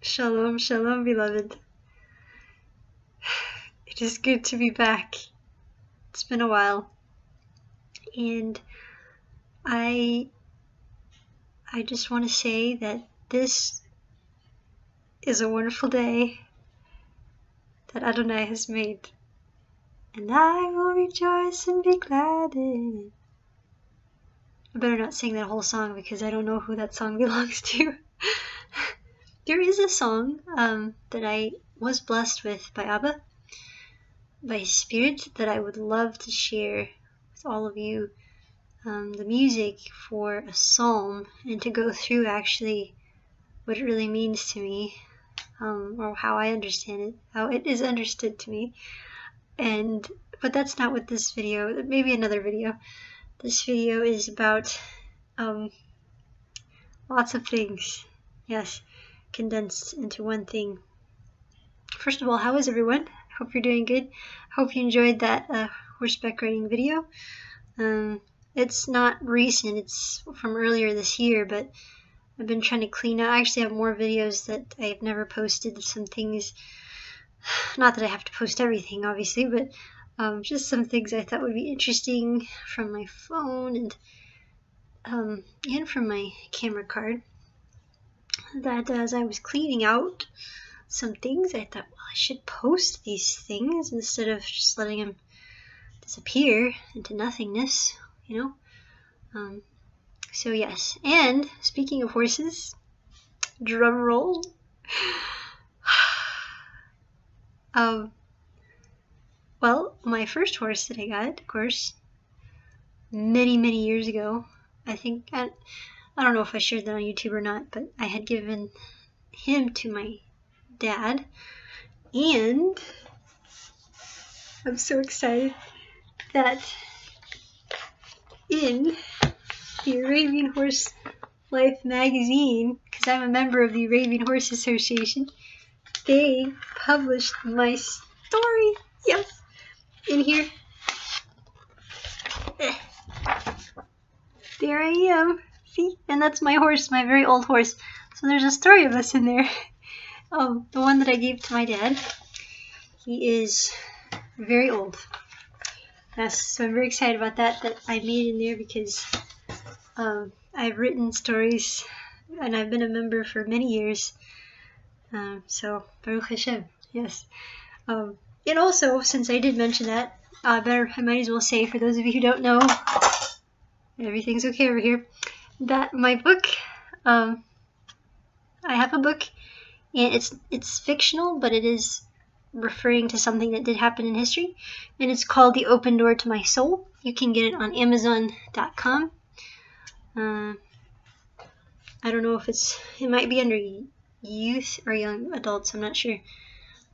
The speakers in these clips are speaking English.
Shalom, shalom, beloved. It is good to be back. It's been a while. And I just want to say that this is a wonderful day that Adonai has made. And I will rejoice and be glad in it. I better not sing that whole song because I don't know who that song belongs to. There is a song that I was blessed with by Abba, by Spirit, that I would love to share with all of you. The music for a psalm, and to go through actually what it really means to me, or how I understand it, how it is understood to me. But that's not what this video, maybe another video. This video is about lots of things, yes, condensed into one thing. First of all, how is everyone? Hope you're doing good. Hope you enjoyed that horseback riding video. It's not recent, it's from earlier this year, but I've been trying to clean out. I actually have more videos that I've never posted, some things, not that I have to post everything obviously, but just some things I thought would be interesting from my phone and from my camera card, that as I was cleaning out some things, I thought, well, I should post these things instead of just letting them disappear into nothingness, you know. So yes, and speaking of horses, drum roll. Well, my first horse that I got, of course, many years ago, I think, I don't know if I shared that on YouTube or not, but I had given him to my dad, and I'm so excited that in the Arabian Horse Life magazine, because I'm a member of the Arabian Horse Association, they published my story. Yes, in here. There I am. See? And that's my horse, my very old horse. So there's a story of us in there. The one that I gave to my dad, he is very old. Yes, so I'm very excited about that I made in there, because I've written stories and I've been a member for many years. So Baruch Hashem, yes. And also, since I did mention that, I might as well say, for those of you who don't know, everything's okay over here, that my book, I have a book, and it's fictional, but it is referring to something that did happen in history, and it's called The Open Door to My Soul. You can get it on Amazon.com. I don't know if it might be under youth or young adults, I'm not sure.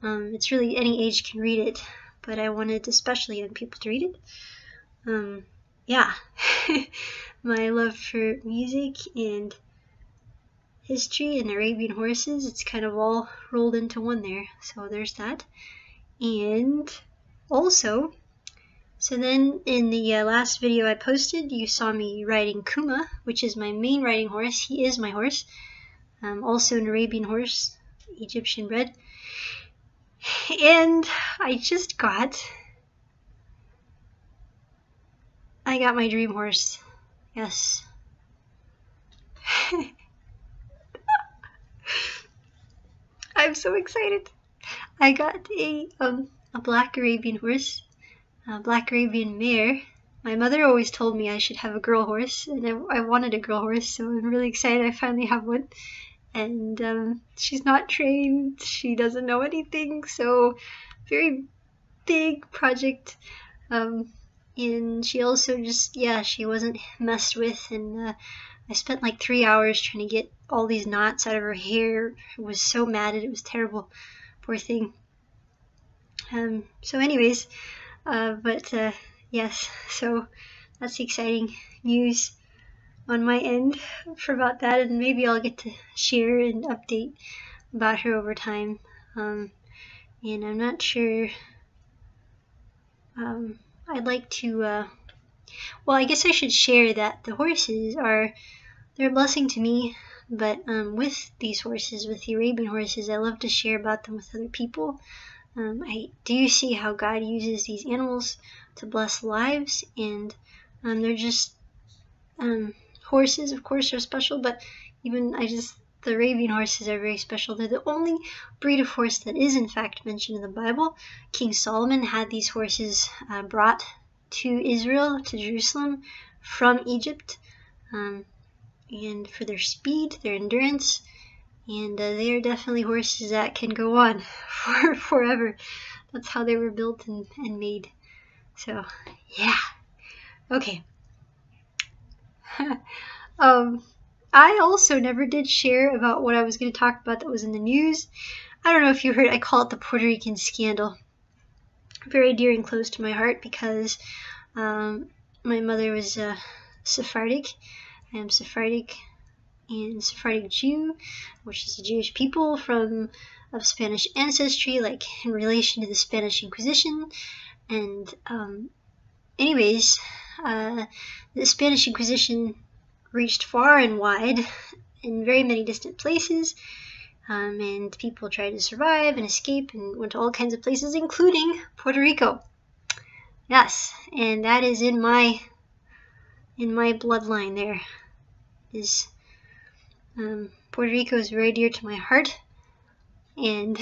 It's really any age can read it, but I wanted especially young people to read it. Yeah, my love for music and history and Arabian horses, it's kind of all rolled into one there. So there's that. And also, so then in the last video I posted, you saw me riding Kuma, which is my main riding horse. He is my horse. Also an Arabian horse, Egyptian bred. And I got my dream horse. Yes. I'm so excited. I got a black Arabian horse, a black Arabian mare. My mother always told me I should have a girl horse, and I wanted a girl horse, so I'm really excited I finally have one. And she's not trained, she doesn't know anything, so very big project. And she also just, yeah, she wasn't messed with, and I spent like 3 hours trying to get all these knots out of her hair. It was so matted, it was terrible, poor thing. So anyways, yes, so that's the exciting news on my end for about that, and maybe I'll get to share and update about her over time. And I'm not sure, I'd like to, well, I guess I should share that the horses they're a blessing to me. But with these horses, with the Arabian horses, I love to share about them with other people. I do see how God uses these animals to bless lives, and they're just horses, of course, are special, but even the Arabian horses are very special. They're the only breed of horse that is in fact mentioned in the Bible. King Solomon had these horses brought to Israel, to Jerusalem, from Egypt, and for their speed, their endurance, and they are definitely horses that can go on for forever. That's how they were built and made. So, yeah. Okay. I also never did share about what I was going to talk about that was in the news. I don't know if you heard, I call it the Puerto Rican scandal. Very dear and close to my heart because my mother was Sephardic. I am Sephardic and Sephardic Jew, which is a Jewish people of Spanish ancestry, like in relation to the Spanish Inquisition. And anyways, the Spanish Inquisition reached far and wide in very many distant places, and people tried to survive and escape and went to all kinds of places, including Puerto Rico. Yes, and that is in my bloodline. There is Puerto Rico is very dear to my heart. And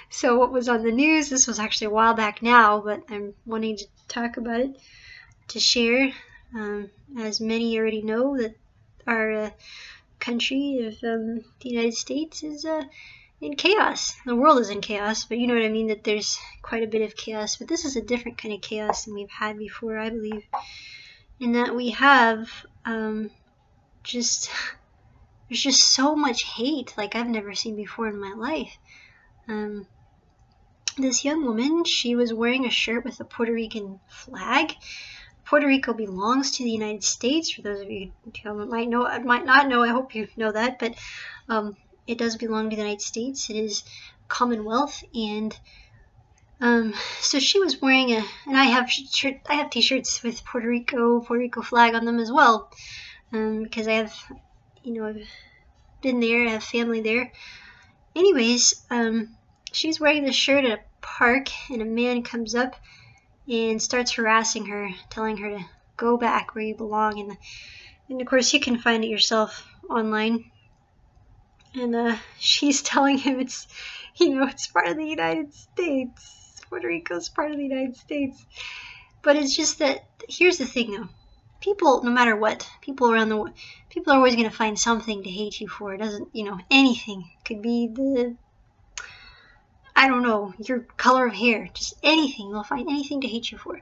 so what was on the news, this was actually a while back now, but I'm wanting to talk about it, to share. As many already know, that our country of the United States is in chaos. The world is in chaos, but you know what I mean, that there's quite a bit of chaos. But this is a different kind of chaos than we've had before, I believe, in that we have there's just so much hate like I've never seen before in my life. This young woman, she was wearing a shirt with a Puerto Rican flag. Puerto Rico belongs to the United States. For those of you who might not know, I hope you know that, but it does belong to the United States. It is Commonwealth, and so she was wearing and I have t-shirts with Puerto Rico flag on them as well, because I have, I've been there, I have family there. Anyways, she's wearing this shirt at a park, and a man comes up and starts harassing her, telling her to go back where you belong. And of course, you can find it yourself online. And she's telling him it's part of the United States. Puerto Rico's part of the United States. But it's just that, here's the thing though. People, no matter what, people around the world, people are always going to find something to hate you for. It doesn't, anything. It could be your color of hair, just anything. They'll find anything to hate you for.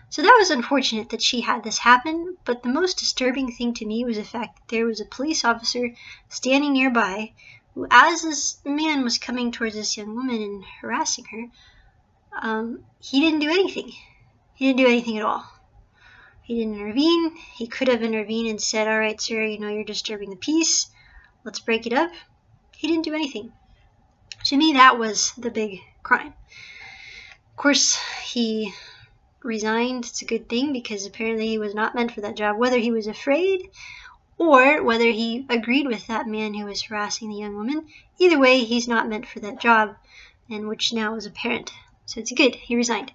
So that was unfortunate that she had this happen, but the most disturbing thing to me was the fact that there was a police officer standing nearby who, as this man was coming towards this young woman and harassing her, he didn't do anything. He didn't do anything at all. He didn't intervene. He could have intervened and said, "All right, sir, you're disturbing the peace. Let's break it up." He didn't do anything. To me, that was the big crime. Of course, he resigned. It's a good thing, because apparently he was not meant for that job. Whether he was afraid or whether he agreed with that man who was harassing the young woman, either way, he's not meant for that job, and which now is apparent. So it's good. He resigned.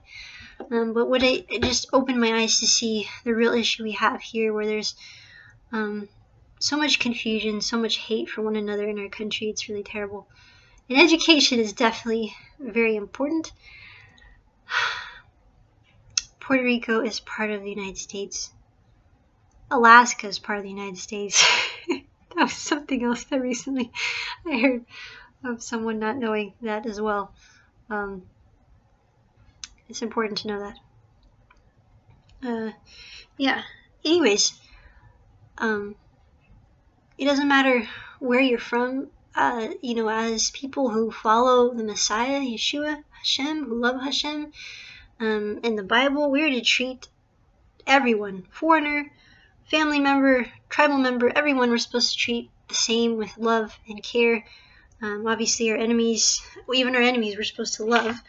But it just opened my eyes to see the real issue we have here, where there's so much confusion, so much hate for one another in our country. It's really terrible. And education is definitely very important. Puerto Rico is part of the United States. Alaska is part of the United States. That was something else that recently I heard of someone not knowing that as well. It's important to know that. Yeah. Anyways, it doesn't matter where you're from. As people who follow the Messiah, Y-shua, Hashem, who love Hashem, in the Bible, we are to treat everyone, foreigner, family member, tribal member, everyone we're supposed to treat the same with love and care. Obviously our enemies, even our enemies, we're supposed to love.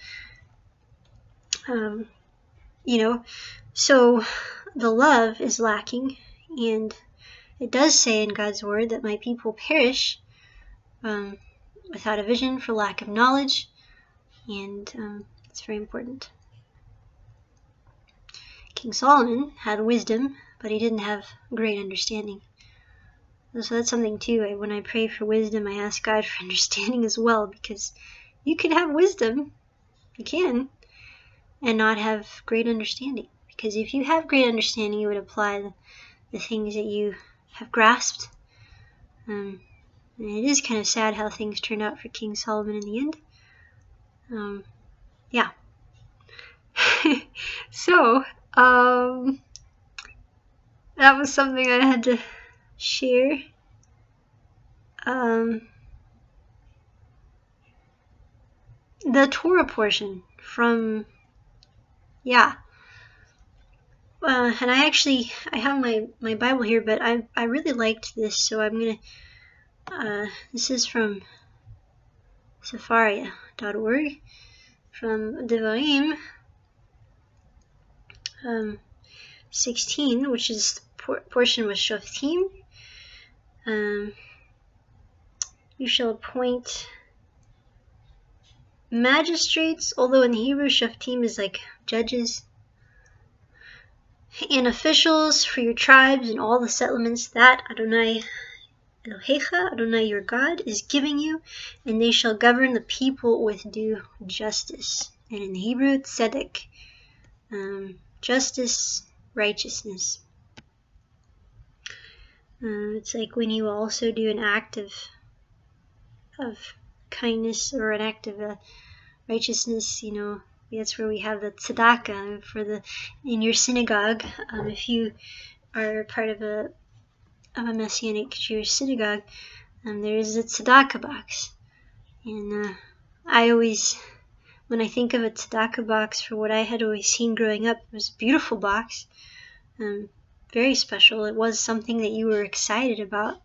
So the love is lacking, and it does say in God's word that my people perish without a vision for lack of knowledge, and it's very important. King Solomon had wisdom, but he didn't have great understanding. So that's something too. When I pray for wisdom, I ask God for understanding as well, because you can have wisdom, you can, and not have great understanding. Because if you have great understanding, you would apply the things that you have grasped. And it is kind of sad how things turned out for King Solomon in the end. Yeah. So, that was something I had to share. The Torah portion from, and I have my Bible here, but I really liked this, so I'm gonna, this is from Sefaria.org, from Devarim 16, which is the portion with Shoftim. You shall appoint magistrates, although in the Hebrew Shoftim is like judges, and officials for your tribes and all the settlements that Adonai Elohecha, Adonai your God, is giving you, and they shall govern the people with due justice. And in the Hebrew, tzedek, justice, righteousness. It's like when you also do an act of kindness or an act of righteousness, you know, that's where we have the tzedakah in your synagogue. If you are part of a Messianic Jewish synagogue, there is a tzedakah box, and I always, when I think of a tzedakah box, for what I had always seen growing up, it was a beautiful box, very special. It was something that you were excited about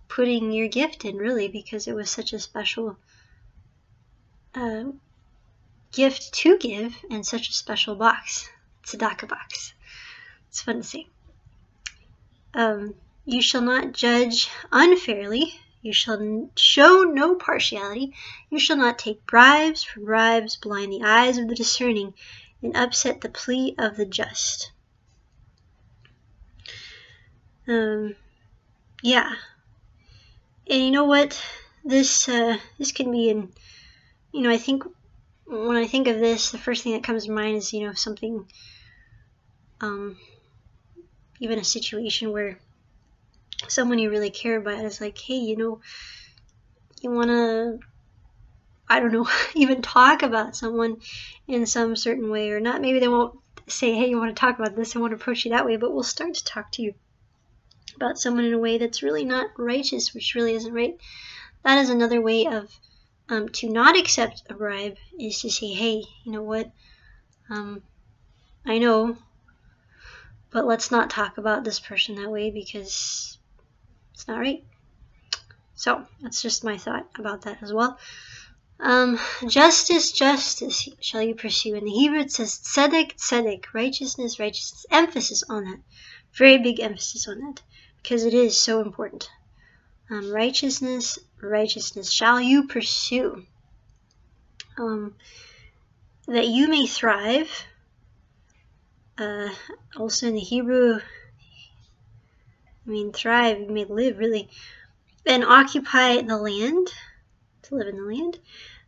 putting your gift in, really, because it was such a special gift to give, and such a special box, tzedakah box. It's fun to say. You shall not judge unfairly. You shall show no partiality. You shall not take bribes, for bribes blind the eyes of the discerning and upset the plea of the just. Yeah. And you know what? This can be in, you know, I think when I think of this, the first thing that comes to mind is, you know, something, even a situation where someone you really care about is like, hey, you know, you want to, I don't know, even talk about someone in some certain way, or not. Maybe they won't say, hey, you want to talk about this, I want to approach you that way, but we'll start to talk to you about someone in a way that's really not righteous, which really isn't right. That is another way of to not accept a bribe, is to say, hey, you know what, I know, but let's not talk about this person that way, because it's not right. So that's just my thought about that as well. Justice shall you pursue. In the Hebrew it says tzedek, righteousness, emphasis on that, very big emphasis on that, because it is so important. Righteousness shall you pursue, that you may thrive. Also in the Hebrew, I mean, thrive, you may live, really, and occupy the land, to live in the land,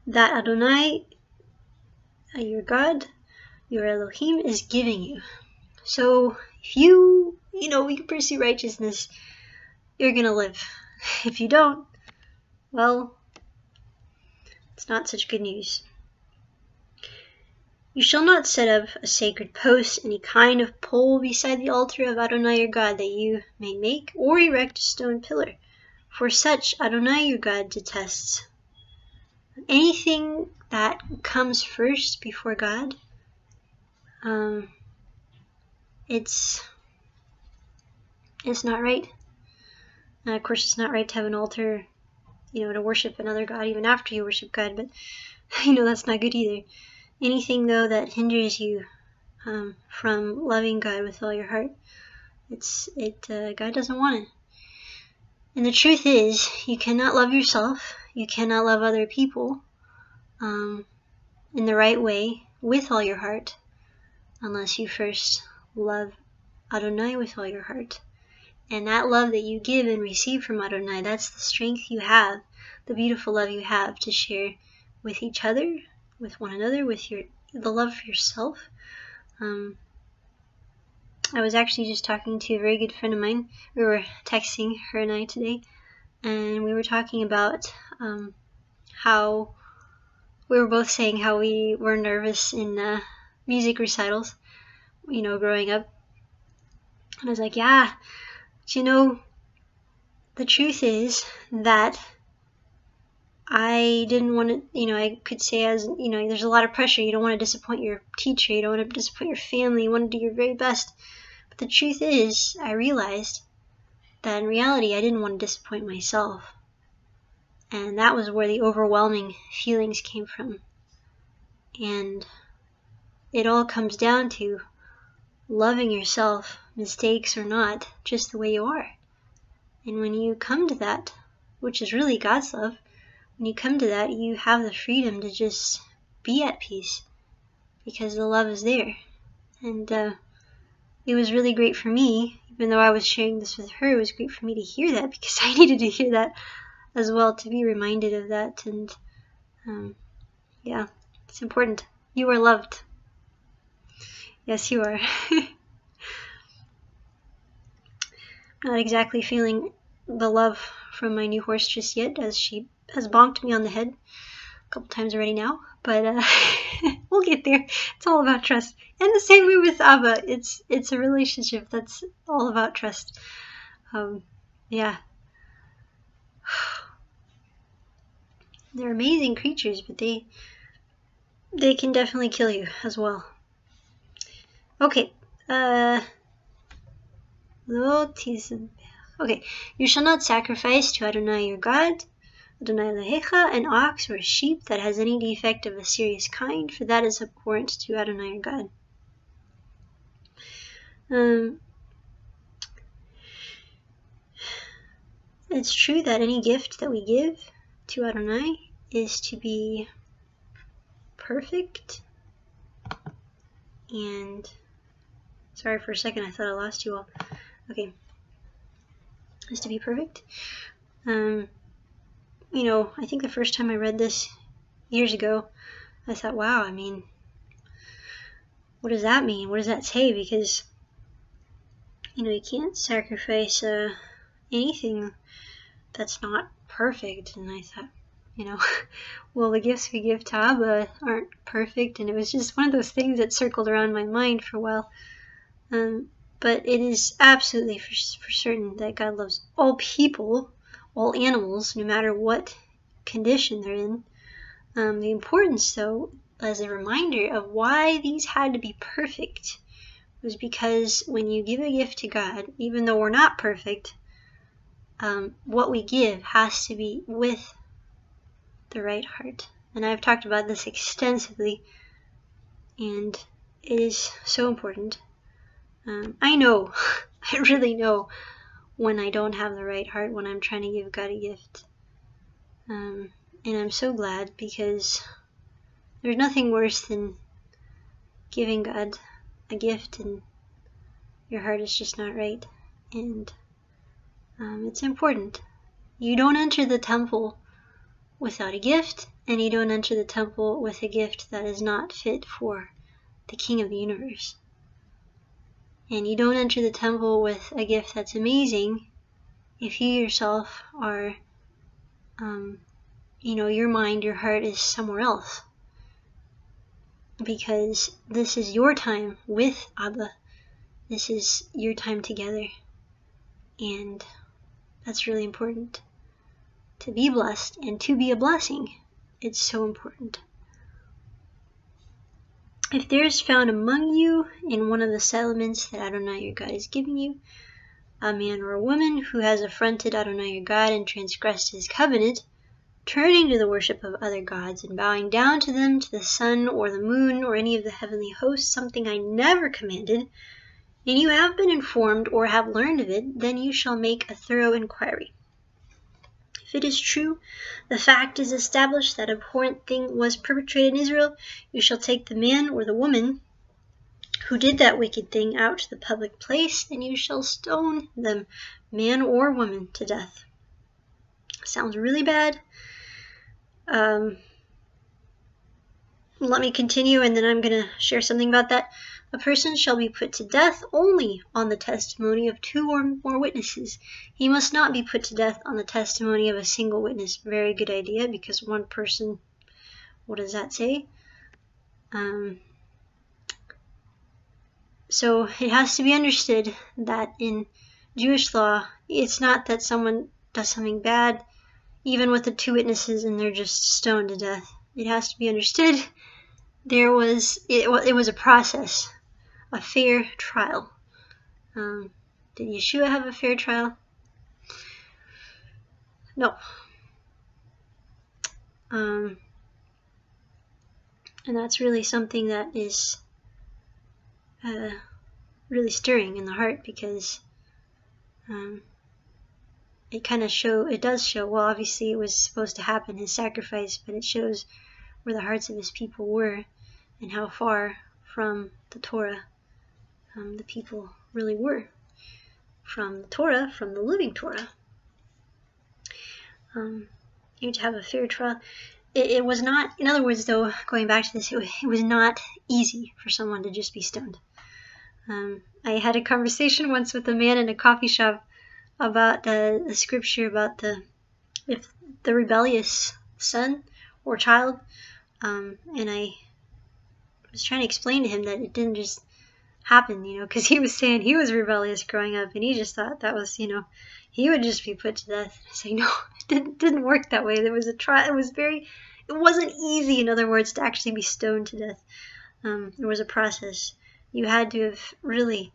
that Adonai, your God, your Elohim, is giving you. So if you can pursue righteousness, you're going to live. If you don't, well, it's not such good news. You shall not set up a sacred post, any kind of pole beside the altar of Adonai your God, that you may make, or erect a stone pillar. For such Adonai your God detests. Anything that comes first before God, it's not right. Of course, it's not right to have an altar, to worship another God even after you worship God, but that's not good either. Anything, though, that hinders you from loving God with all your heart, God doesn't want it. And the truth is, you cannot love yourself, you cannot love other people in the right way with all your heart unless you first love Adonai with all your heart. And that love that you give and receive from Adonai, that's the strength you have, the beautiful love you have to share with each other, with one another, with the love for yourself. I was actually just talking to a very good friend of mine. We were texting, her and I, today, and we were talking about how we were both saying how we were nervous in music recitals, growing up. And I was like, yeah, but the truth is that I didn't want to, I could say there's a lot of pressure. You don't want to disappoint your teacher. You don't want to disappoint your family. You want to do your very best. But the truth is, I realized that in reality, I didn't want to disappoint myself. And that was where the overwhelming feelings came from. And it all comes down to loving yourself, mistakes or not, just the way you are. And when you come to that, which is really God's love, when you come to that, you have the freedom to just be at peace because the love is there. And it was really great for me, even though I was sharing this with her, it was great for me to hear that because I needed to hear that as well, to be reminded of that. And yeah, it's important. You are loved. Yes, you are. Not exactly feeling the love from my new horse just yet, as she has bonked me on the head a couple times already now, but we'll get there. It's all about trust. And the same way with Abba, it's a relationship that's all about trust. Yeah. They're amazing creatures, but they can definitely kill you as well. Okay. Okay, you shall not sacrifice to Adonai your God, Adonai Elohecha, an ox or a sheep that has any defect of a serious kind, for that is abhorrent to Adonai your God. It's true that any gift that we give to Adonai is to be perfect. And sorry for a second, I thought I lost you all. Okay. Is to be perfect. I think the first time I read this years ago, I thought, wow, what does that mean? What does that say? Because, you can't sacrifice anything that's not perfect. And I thought, well, the gifts we give to Abba aren't perfect. And it was just one of those things that circled around my mind for a while. But it is absolutely for certain that God loves all people, all animals, no matter what condition they're in. The importance, though, as a reminder of why these had to be perfect, was because when you give a gift to God, even though we're not perfect, what we give has to be with the right heart. And I've talked about this extensively, and it is so important. I know, I really know when I don't have the right heart, when I'm trying to give God a gift. And I'm so glad, because there's nothing worse than giving God a gift and your heart is just not right. And it's important. You don't enter the temple without a gift, and you don't enter the temple with a gift that is not fit for the King of the universe. And you don't enter the temple with a gift that's amazing if you yourself are, your mind, your heart is somewhere else. Because this is your time with Abba. This is your time together. And that's really important. To be blessed and to be a blessing. It's so important. If there is found among you in one of the settlements that Adonai your God is giving you, a man or a woman who has affronted Adonai your God and transgressed his covenant, turning to the worship of other gods and bowing down to them, to the sun or the moon or any of the heavenly hosts, something I never commanded, and you have been informed or have learned of it, then you shall make a thorough inquiry. If it is true, the fact is established that abhorrent thing was perpetrated in Israel, you shall take the man or the woman who did that wicked thing out to the public place, and you shall stone them, man or woman, to death. Sounds really bad. Let me continue, and then I'm going to share something about that. A person shall be put to death only on the testimony of 2 or more witnesses. He must not be put to death on the testimony of a single witness. Very good idea, because one person, what does that say? So it has to be understood that in Jewish law, it's not that someone does something bad, even with the 2 witnesses, and they're just stoned to death. It has to be understood it was a process, a fair trial. Did Y-shua have a fair trial? No. And that's really something that is really stirring in the heart, because it does show, well, obviously it was supposed to happen, his sacrifice, but it shows where the hearts of his people were and how far from the Torah the people really were. From the Torah, from the living Torah. You to have a fair trial. It was not, in other words, though, going back to this, it was not easy for someone to just be stoned. I had a conversation once with a man in a coffee shop about the scripture about if the rebellious son or child, and I was trying to explain to him that it didn't just happen, because he was saying he was rebellious growing up, and he just thought that was, he would just be put to death. I say, no, it didn't work that way. There was a trial. It wasn't easy, in other words, to actually be stoned to death. There was a process. You had to have really,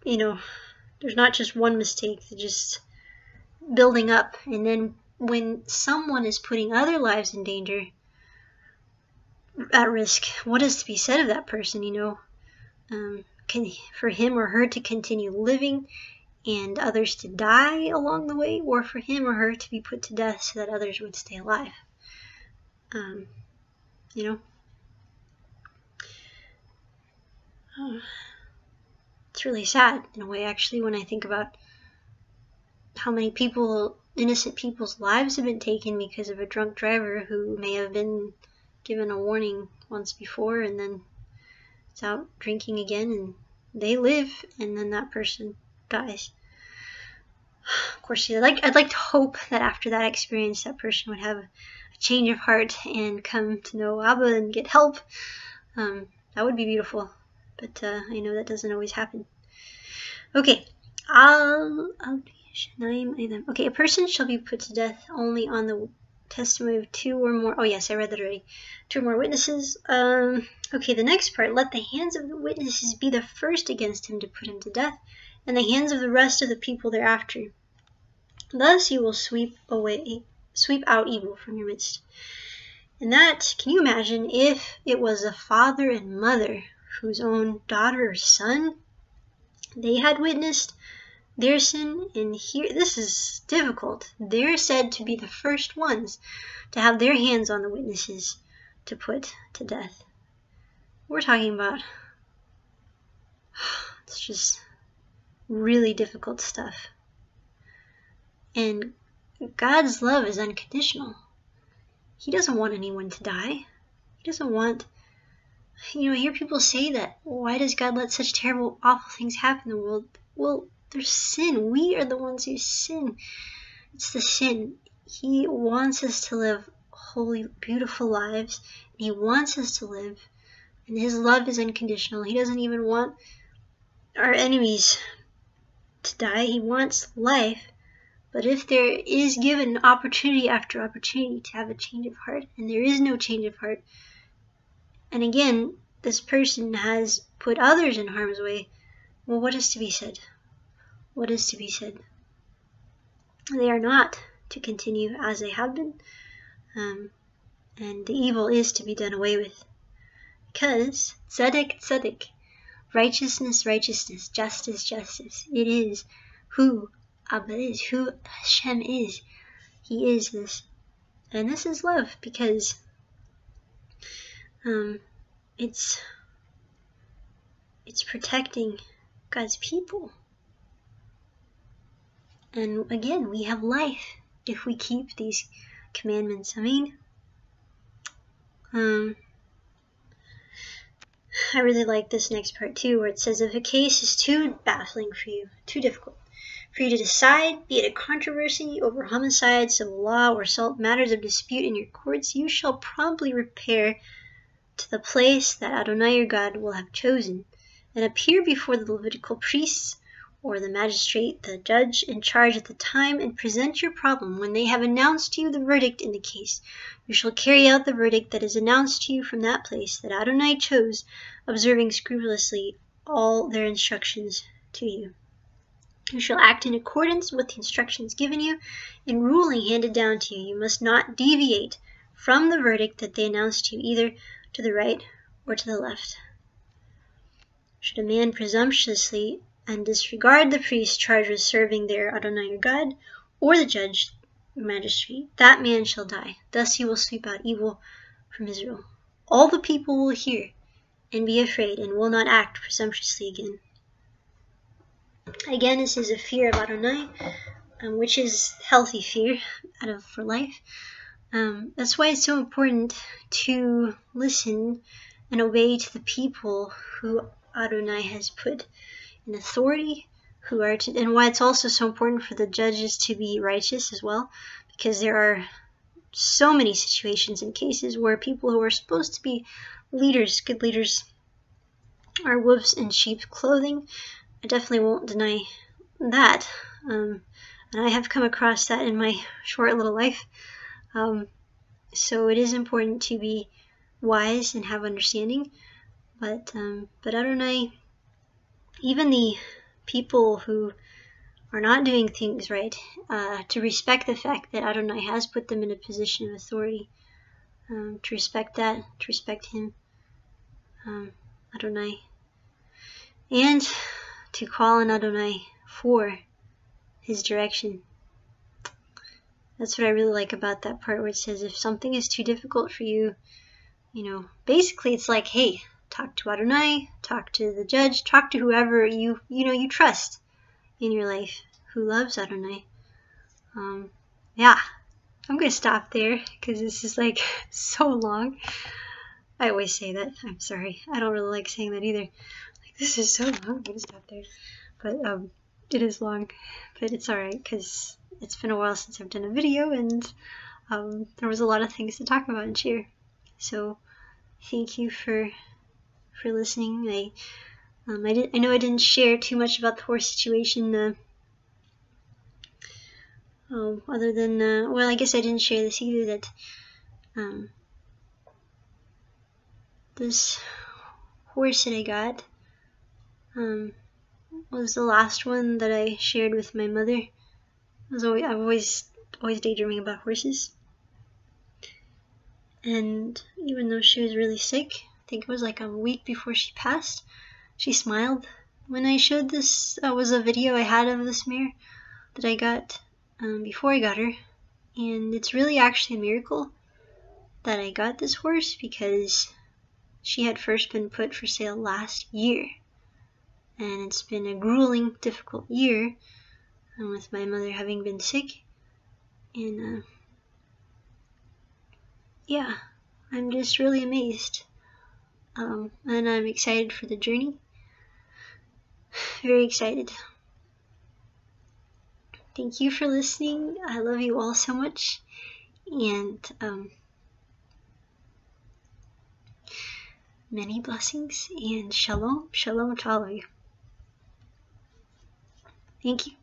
there's not just one mistake, they're just building up. And then when someone is putting other lives in danger, at risk, what is to be said of that person, for him or her to continue living and others to die along the way, or for him or her to be put to death so that others would stay alive? It's really sad in a way, actually, when I think about how many innocent people's lives have been taken because of a drunk driver who may have been given a warning once before, and then it's out drinking again, and they live, and then that person dies. Of course, I'd like to hope that after that experience, that person would have a change of heart and come to know Abba and get help. That would be beautiful, but I know that doesn't always happen. Okay, okay, a person shall be put to death only on the testimony of 2 or more. Oh yes, I read that already. 2 or more witnesses. Okay, the next part. Let the hands of the witnesses be the first against him to put him to death, and the hands of the rest of the people thereafter. Thus you will sweep out evil from your midst. And that, can you imagine if it was a father and mother whose own daughter or son, they had witnessed their sin, and here, this is difficult. They're said to be the first ones to have their hands on the witnesses to put to death. We're talking about, it's just really difficult stuff. And God's love is unconditional. He doesn't want anyone to die. He doesn't want, I hear people say that, why does God let such terrible, awful things happen in the world? Well, there's sin. We are the ones who sin. It's the sin. He wants us to live holy, beautiful lives. And he wants us to live. And his love is unconditional. He doesn't even want our enemies to die. He wants life. But if there is given opportunity after opportunity to have a change of heart, and there is no change of heart, and again, this person has put others in harm's way, well, what is to be said? What is to be said? They are not to continue as they have been, and the evil is to be done away with. Because tzedek, tzedek, Righteousness, righteousness. Justice, justice. It is who Abba is, who Hashem is. He is this. And this is love, because it's protecting God's people. And again, we have life if we keep these commandments. I mean, I really like this next part too, where it says, if a case is too baffling for you, too difficult for you to decide, be it a controversy over homicide, civil law, or solve matters of dispute in your courts, you shall promptly repair to the place that Adonai your God will have chosen, and appear before the Levitical priests, or the magistrate, the judge in charge at the time, and present your problem. When they have announced to you the verdict in the case, you shall carry out the verdict that is announced to you from that place that Adonai chose, observing scrupulously all their instructions to you. You shall act in accordance with the instructions given you in ruling handed down to you. You must not deviate from the verdict that they announced to you, either to the right or to the left. Should a man presumptuously and disregard the priest charged with serving their Adonai your God, or the judge, magistrate, that man shall die. Thus he will sweep out evil from Israel. All the people will hear and be afraid, and will not act presumptuously again. Again, this is a fear of Adonai, which is healthy fear for life. That's why it's so important to listen and obey to the people who Adonai has put in authority, and why it's also so important for the judges to be righteous as well, because there are so many situations and cases where people who are supposed to be leaders, good leaders, are wolves in sheep's clothing. I definitely won't deny that, and I have come across that in my short little life. So it is important to be wise and have understanding, but Adonai, even the people who are not doing things right, to respect the fact that Adonai has put them in a position of authority, to respect that, to respect him, Adonai, and to call on Adonai for his direction. That's what I really like about that part where it says, if something is too difficult for you, basically it's like, hey, talk to Adonai, talk to the judge, talk to whoever you trust in your life who loves Adonai. Yeah, I'm going to stop there because this is like so long. I always say that. I'm sorry. I don't really like saying that either. Like, this is so long. I'm going to stop there. But it is long, but it's alright because it's been a while since I've done a video, and there was a lot of things to talk about and share. So thank you for listening. I know I didn't share too much about the horse situation, other than well, I guess I didn't share this either, that this horse that I got was the last one that I shared with my mother. I've always daydreaming about horses, and even though she was really sick, I think it was like a week before she passed, she smiled when I showed this. Was a video I had of this mare that I got before I got her, and it's really actually a miracle that I got this horse, because she had first been put for sale last year, and it's been a grueling, difficult year with my mother having been sick, and yeah, I'm just really amazed, and I'm excited for the journey, very excited. Thank you for listening. I love you all so much, and many blessings, and shalom to all of you. Thank you.